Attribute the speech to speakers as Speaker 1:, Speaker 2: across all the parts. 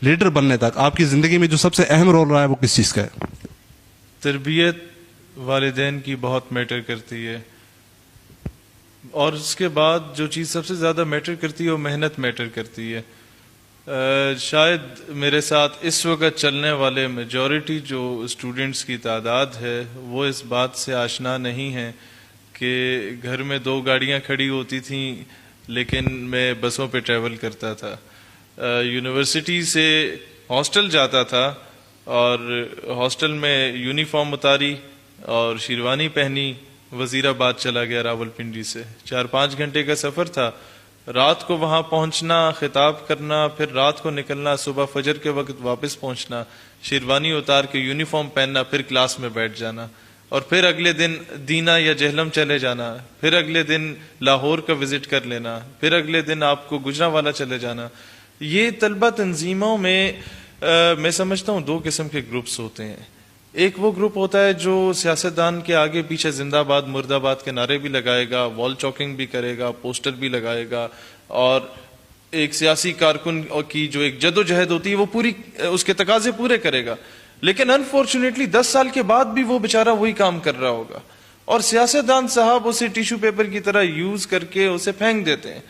Speaker 1: Leader بننے تک آپ کی زندگی میں جو سب سے اہم رول رہا ہے وہ کس چیز کا ہے؟
Speaker 2: تربیت والدین کی بہت میٹر کرتی ہے، اور اس کے بعد جو چیز سب سے زیادہ میٹر کرتی ہے وہ محنت میٹر کرتی ہے. شاید میرے ساتھ اس وقت چلنے والے میجورٹی جو اسٹوڈنٹس کی تعداد ہے وہ اس بات سے آشنا نہیں ہیں کہ گھر میں 2 گاڑیاں کھڑی ہوتی تھیں لیکن میں بسوں پہ ٹریول کرتا تھا. یونیورسٹی سے ہاسٹل جاتا تھا اور ہاسٹل میں یونیفارم اتاری اور شیروانی پہنی، وزیر آباد چلا گیا راولپنڈی سے. 4-5 گھنٹے کا سفر تھا. رات کو وہاں پہنچنا، خطاب کرنا، پھر رات کو نکلنا، صبح فجر کے وقت واپس پہنچنا، شیروانی اتار کے یونیفارم پہننا، پھر کلاس میں بیٹھ جانا، اور پھر اگلے دن دینا یا جہلم چلے جانا، پھر اگلے دن لاہور کا وزٹ کر لینا، پھر اگلے دن آپ کو گجرانوالا چلے جانا. یہ طلبہ تنظیموں میں میں سمجھتا ہوں 2 قسم کے گروپس ہوتے ہیں. ایک وہ گروپ ہوتا ہے جو سیاستدان کے آگے پیچھے زندہ باد مرد آباد کے نعرے بھی لگائے گا، وال چاکنگ بھی کرے گا، پوسٹر بھی لگائے گا، اور ایک سیاسی کارکن کی جو ایک جدوجہد ہوتی ہے وہ پوری اس کے تقاضے پورے کرے گا. لیکن انفارچونیٹلی 10 سال کے بعد بھی وہ بیچارہ وہی کام کر رہا ہوگا، اور سیاستدان صاحب اسے ٹیشو پیپر کی طرح یوز کر کے اسے پھینک دیتے ہیں.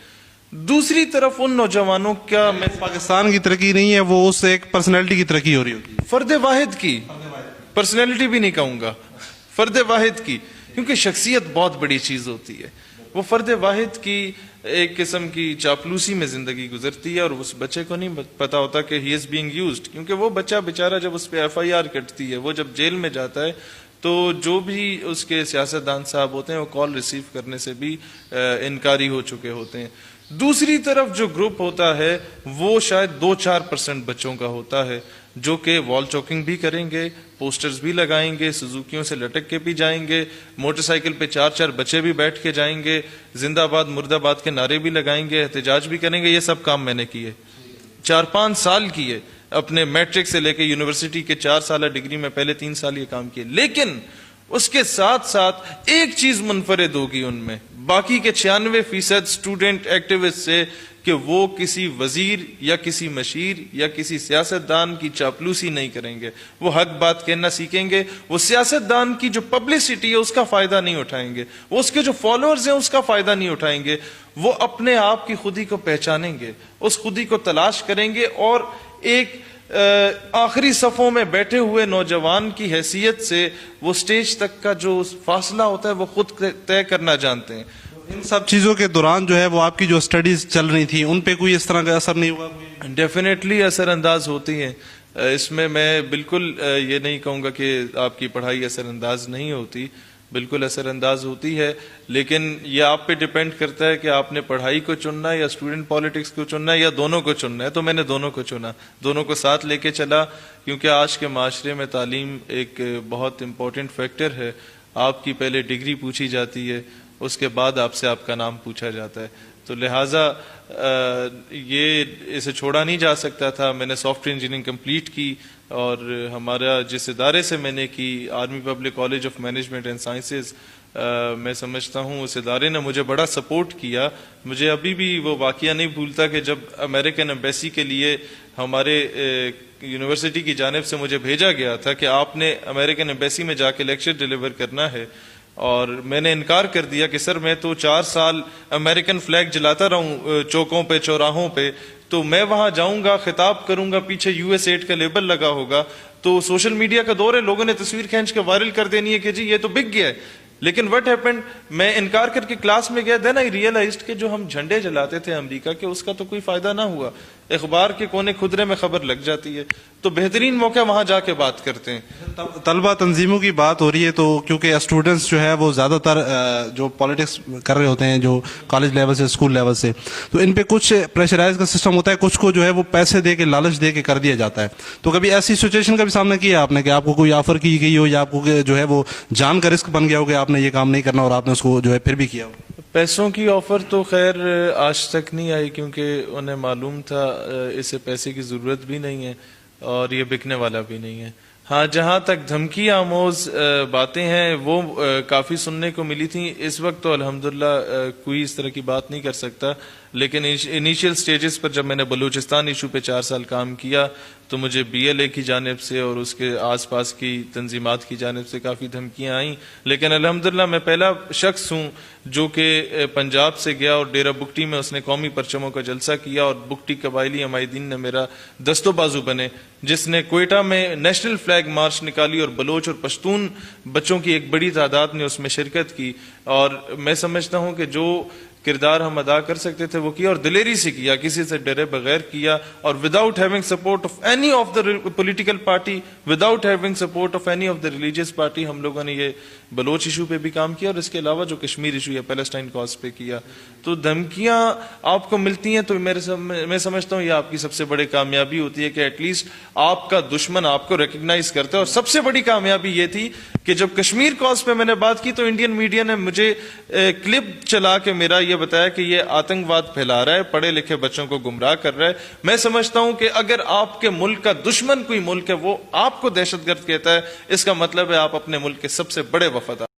Speaker 2: دوسری طرف ان نوجوانوں کا
Speaker 1: پاکستان کی ترقی نہیں ہے، وہ اس سے ایک پرسنالٹی کی ترقی ہو رہی ہوتی ہے،
Speaker 2: فرد واحد کی، پرسنالٹی بھی نہیں کہوں گا، فرد واحد کی، کیونکہ شخصیت بہت بڑی چیز ہوتی ہے. وہ فرد واحد کی ایک قسم کی چاپلوسی میں زندگی گزرتی ہے، اور اس بچے کو نہیں پتا ہوتا کہ ہی از بینگ یوزڈ. کیونکہ وہ بچہ بیچارہ جب اس پہ FIR کٹتی ہے، وہ جب جیل میں جاتا ہے، تو جو بھی اس کے سیاستدان صاحب ہوتے ہیں وہ کال ریسیو کرنے سے بھی انکاری ہو چکے ہوتے ہیں. دوسری طرف جو گروپ ہوتا ہے وہ شاید 2-4% بچوں کا ہوتا ہے جو کہ وال چاکنگ بھی کریں گے، پوسٹرز بھی لگائیں گے، سزوکیوں سے لٹک کے بھی جائیں گے، موٹر سائیکل پہ 4-4 بچے بھی بیٹھ کے جائیں گے، زندہ آباد مرد آباد کے نعرے بھی لگائیں گے، احتجاج بھی کریں گے. یہ سب کام میں نے کیے، 4-5 سال کیے، اپنے میٹرک سے لے کے یونیورسٹی کے 4 سالہ ڈگری میں پہلے 3 سال یہ کام کیے. لیکن اس کے ساتھ ساتھ ایک چیز منفرد ہوگی ان میں باقی کے 96% اسٹوڈنٹ ایکٹیوسٹ سے، کہ وہ کسی وزیر یا کسی مشیر یا کسی سیاستدان کی چاپلوسی نہیں کریں گے. وہ حق بات کہنا سیکھیں گے، وہ سیاستدان کی جو پبلسٹی ہے اس کا فائدہ نہیں اٹھائیں گے، وہ اس کے جو فالوورز ہیں اس کا فائدہ نہیں اٹھائیں گے. وہ اپنے آپ کی خودی کو پہچانیں گے، اس خودی کو تلاش کریں گے، اور ایک آخری صفوں میں بیٹھے ہوئے نوجوان کی حیثیت سے وہ سٹیج تک کا جو فاصلہ ہوتا ہے وہ خود طے کرنا جانتے ہیں.
Speaker 1: ان سب چیزوں کے دوران جو ہے وہ آپ کی جو اسٹڈیز چل رہی تھی ان پہ کوئی اس طرح کا اثر نہیں ہوا؟
Speaker 2: ڈیفینیٹلی اثر انداز ہوتی ہیں. اس میں بالکل یہ نہیں کہوں گا کہ آپ کی پڑھائی اثر انداز نہیں ہوتی، بالکل اثر انداز ہوتی ہے. لیکن یہ آپ پہ ڈیپینڈ کرتا ہے کہ آپ نے پڑھائی کو چننا ہے یا اسٹوڈنٹ پالیٹکس کو چننا ہے یا دونوں کو چننا ہے. تو میں نے دونوں کو چنا، دونوں کو ساتھ لے کے چلا، کیونکہ آج کے معاشرے میں تعلیم ایک بہت امپورٹنٹ فیکٹر ہے. آپ کی پہلے ڈگری پوچھی جاتی ہے، اس کے بعد آپ سے آپ کا نام پوچھا جاتا ہے. تو لہٰذا یہ اسے چھوڑا نہیں جا سکتا تھا. میں نے سافٹ ویئر انجینئرنگ کمپلیٹ کی، اور ہمارا جس ادارے سے میں نے کی، army public college of management and sciences, میں سمجھتا ہوں اس ادارے نے مجھے بڑا سپورٹ کیا. مجھے ابھی بھی وہ واقعہ نہیں بھولتا کہ جب امریکن ایمبیسی کے لیے ہمارے یونیورسٹی کی جانب سے مجھے بھیجا گیا تھا کہ آپ نے امریکن ایمبیسی میں جا کے لیکچر ڈیلیور کرنا ہے، اور میں نے انکار کر دیا کہ سر میں تو 4 سال امریکن فلیگ جلاتا رہوں چوکوں پہ، چوراہوں پہ، تو میں وہاں جاؤں گا، خطاب کروں گا، پیچھے US8 کا لیبل لگا ہوگا، تو سوشل میڈیا کا دور ہے، لوگوں نے تصویر کھینچ کے وائرل کر دینی ہے کہ جی یہ تو بک گیا ہے. لیکن وٹ ہیپنڈ، میں انکار کر کے کلاس میں گیا، دین آئی ریئلائزڈ کہ جو ہم جھنڈے جلاتے تھے امریکہ کے اس کا تو کوئی فائدہ نہ ہوا. اخبار کے کونے خدرے میں خبر لگ جاتی ہے. تو بہترین موقع وہاں جا کے بات کرتے ہیں.
Speaker 1: طلبہ تنظیموں کی بات ہو رہی ہے تو کیونکہ اسٹوڈنٹس جو ہے وہ زیادہ تر جو پالیٹکس کر رہے ہوتے ہیں جو کالج لیول سے، اسکول لیول سے، تو ان پہ کچھ پریشرائز کا سسٹم ہوتا ہے، کچھ کو جو ہے وہ پیسے دے کے، لالچ دے کے کر دیا جاتا ہے. تو کبھی ایسی سچویشن کا بھی سامنا کیا آپ نے کہ آپ کو کوئی آفر کی گئی ہو یا آپ کو جو ہے وہ جان کا رسک بن گیا ہو کہ آپ نے یہ کام نہیں کرنا اور آپ نے اس کو جو ہے پھر بھی کیا ہو؟
Speaker 2: پیسوں کی آفر تو خیر آج تک نہیں آئی، کیونکہ انہیں معلوم تھا اسے پیسے کی ضرورت بھی نہیں ہے اور یہ بکنے والا بھی نہیں ہے. ہاں، جہاں تک دھمکی آموز باتیں ہیں وہ کافی سننے کو ملی تھیں. اس وقت تو الحمدللہ کوئی اس طرح کی بات نہیں کر سکتا، لیکن انیشیل سٹیجز پر جب میں نے بلوچستان ایشو پہ 4 سال کام کیا تو مجھے BLA کی جانب سے اور اس کے آس پاس کی تنظیمات کی جانب سے کافی دھمکیاں آئیں، لیکن الحمدللہ میں پہلا شخص ہوں جو کہ پنجاب سے گیا اور ڈیرہ بگٹی میں اس نے قومی پرچموں کا جلسہ کیا اور بگٹی قبائلی عمائدین نے میرا دست و بازو بنے، جس نے کوئٹہ میں نیشنل فلیگ مارچ نکالی اور بلوچ اور پشتون بچوں کی ایک بڑی تعداد نے اس میں شرکت کی. اور میں سمجھتا ہوں کہ جو کردار ہم ادا کر سکتے تھے وہ کیا، اور دلیری سے کیا، کسی سے ڈرے بغیر کیا، اور without having support of any of the political party, without having support of any of the religious party, ہم لوگوں نے یہ بلوچ ایشو پہ بھی کام کیا اور اس کے علاوہ جو کشمیر ایشو یا پیلسٹائن کاز پہ کیا. تو دھمکیاں آپ کو ملتی ہیں تو میں سمجھتا ہوں یہ آپ کی سب سے بڑی کامیابی ہوتی ہے کہ ایٹ لیسٹ آپ کا دشمن آپ کو ریکگنائز کرتا ہے. اور سب سے بڑی کامیابی یہ تھی کہ جب کشمیر کاز پہ میں نے بات کی تو انڈین میڈیا نے مجھے کلپ چلا کے میرا یہ بتایا کہ یہ آتنکواد پھیلا رہا ہے، پڑھے لکھے بچوں کو گمراہ کر رہا ہے. میں سمجھتا ہوں کہ اگر آپ کے ملک کا دشمن کوئی ملک ہے وہ آپ کو دہشت گرد کہتا ہے، اس کا مطلب ہے آپ اپنے ملک کے سب سے بڑے وفادار